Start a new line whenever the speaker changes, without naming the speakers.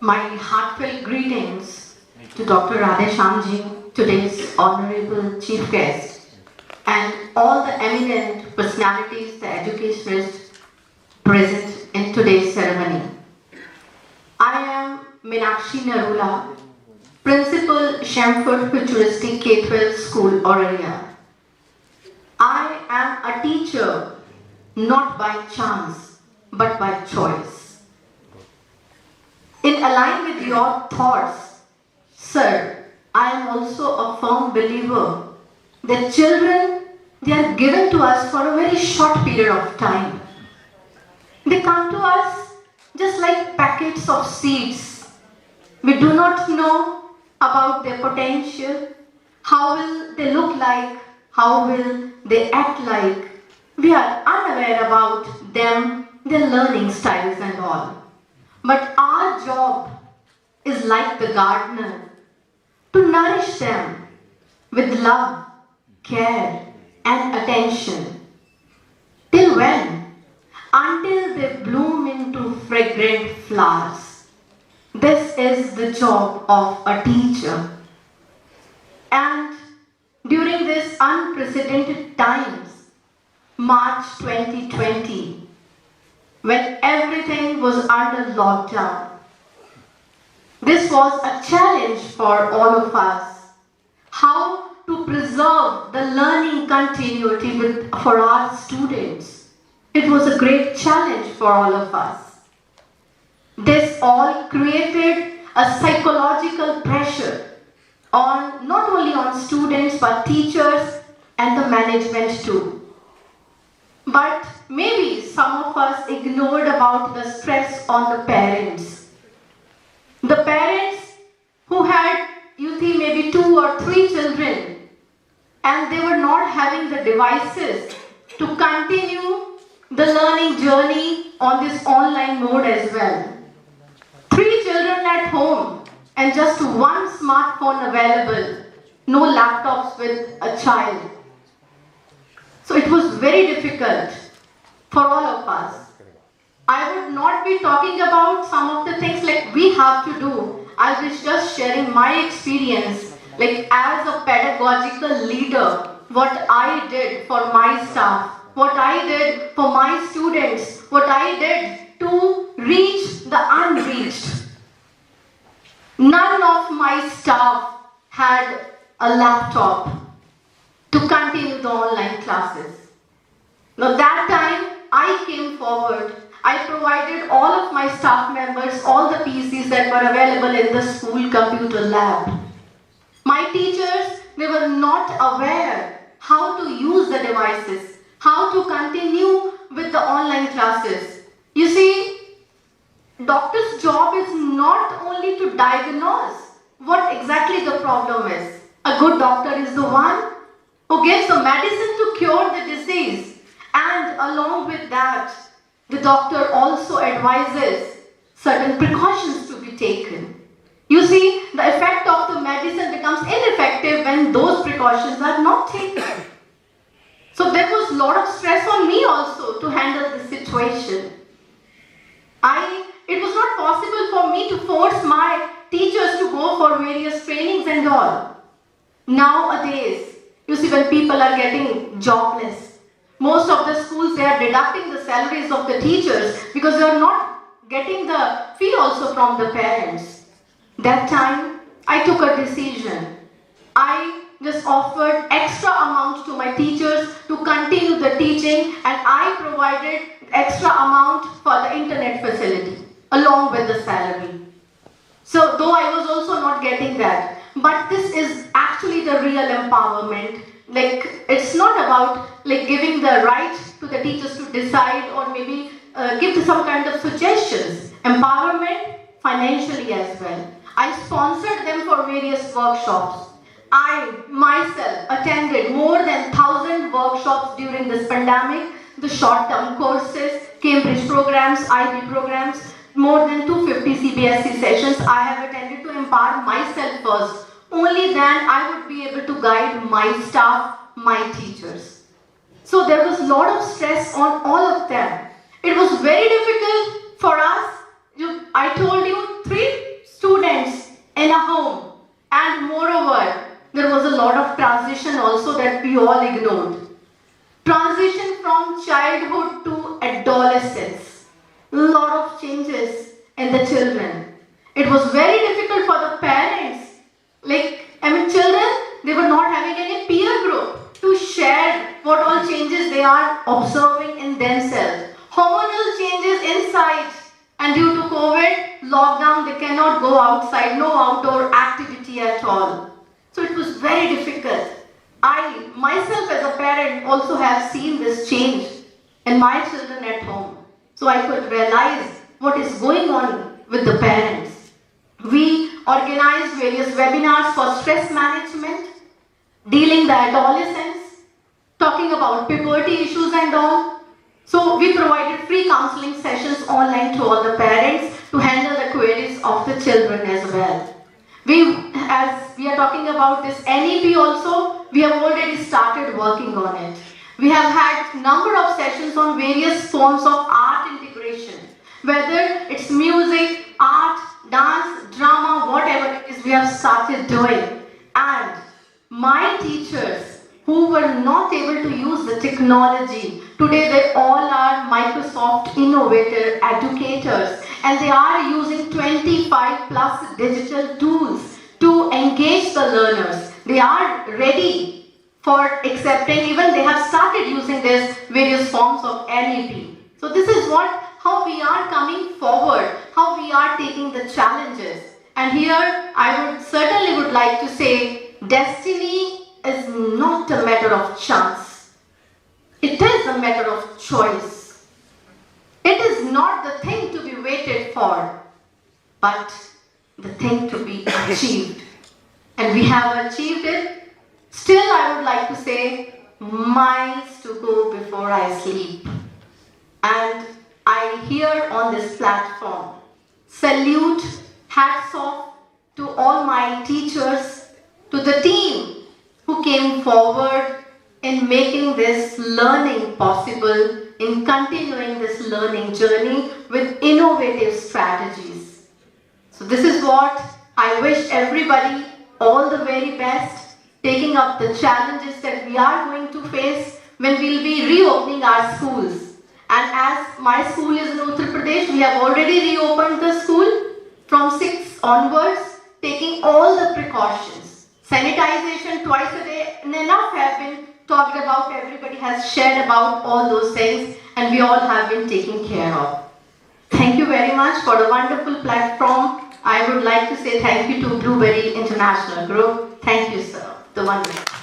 My heartfelt greetings to Dr. Radheshamji, today's honorable chief guest, and all the eminent personalities, the educationists present in today's ceremony. I am Meenakshi Narula, Principal Shamford Futuristic K-12 School, Aurelia. I am a teacher, not by chance, but by choice. In align with your thoughts, sir, I am also a firm believer that children, they are given to us for a very short period of time. They come to us just like packets of seeds. We do not know about their potential, how will they look like, how will they act like. We are unaware about them, their learning styles and all. But our job is like the gardener, to nourish them with love, care and attention. Till when? Until they bloom into fragrant flowers. This is the job of a teacher. And during this unprecedented times, March 2020, when everything was under lockdown, this was a challenge for all of us. How to preserve the learning continuity for our students. It was a great challenge for all of us. This all created a psychological pressure on not only on students but teachers and the management too. But maybe some of us ignored about the stress on the parents. The parents who had, you think, maybe 2 or 3 children and they were not having the devices to continue the learning journey on this online mode as well. 3 children at home and just 1 smartphone available, no laptops with a child. So it was very difficult for all of us. I would not be talking about some of the things like we have to do. I was just sharing my experience, like as a pedagogical leader, what I did for my staff, what I did for my students, what I did to reach the unreached. None of my staff had a laptop to continue the online classes. Now that time I came forward. I provided all of my staff members all the PCs that were available in the school computer lab. My teachers, they were not aware how to use the devices, how to continue with the online classes. You see, doctor's job is not only to diagnose what exactly the problem is. A good doctor is the one who gives the medicine to cure the disease, and along with that, the doctor also advises certain precautions to be taken. You see, the effect of the medicine becomes ineffective when those precautions are not taken. So there was a lot of stress on me also to handle this situation. It was not possible for me to force my teachers to go for various trainings and all. Nowadays, you see, when people are getting jobless, most of the schools, they are deducting the salaries of the teachers because they are not getting the fee also from the parents. That time, I took a decision. I just offered extra amount to my teachers to continue the teaching, and I provided extra amount for the internet facility along with the salary. So though I was also not getting that, but this is actually the real empowerment. Like, it's not about like giving the right to the teachers to decide or maybe give some kind of suggestions. Empowerment financially as well. I sponsored them for various workshops. I myself attended more than 1,000 workshops during this pandemic, the short-term courses, Cambridge programs, IB programs, more than 250 CBSE sessions I have attended to empower myself first. Only then I would be able to guide my staff, my teachers. So there was a lot of stress on all of them. It was very difficult for us. I told you, 3 students in a home. And moreover, there was a lot of transition also that we all ignored. Transition from childhood to adolescence. A lot of changes in the children. It was very difficult for the parents. Children, they were not having any peer group to share what all changes they are observing in themselves. Hormonal changes inside. And due to COVID, lockdown, they cannot go outside, no outdoor activity at all. So it was very difficult. I, myself as a parent, also have seen this change in my children at home. So I could realize what is going on with the parents. We organized various webinars for stress management, dealing the adolescents, talking about puberty issues and all. So we provided free counseling sessions online to all the parents to handle the queries of the children as well. As we are talking about this NEP also, we have already started working on it. We have had number of sessions on various forms of art integration, whether it's music, art, dance, drama, whatever it is, we have started doing. And my teachers who were not able to use the technology, today they all are Microsoft innovator educators, and they are using 25 plus digital tools to engage the learners. They are ready for accepting, even they have started using this various forms of NEP. So this is how we are coming forward, how we are taking the challenges. And here I would like to say, destiny is not a matter of chance. It is a matter of choice. It is not the thing to be waited for, but the thing to be achieved. And we have achieved it. Still, I would like to say, miles to go before I sleep. And I here on this platform salute, hats off to all my teachers, to the team who came forward in making this learning possible, in continuing this learning journey with innovative strategies. So this is what I wish everybody all the very best, taking up the challenges that we are going to face when we'll be reopening our schools. And as my school is in Uttar Pradesh, we have already reopened the school from 6 onwards, taking all the precautions. Sanitization twice a day, enough have been talked about, everybody has shared about all those things, and we all have been taken care of. Thank you very much for the wonderful platform. I would like to say thank you to Blueberry International Group. Thank you, sir. The wonderful.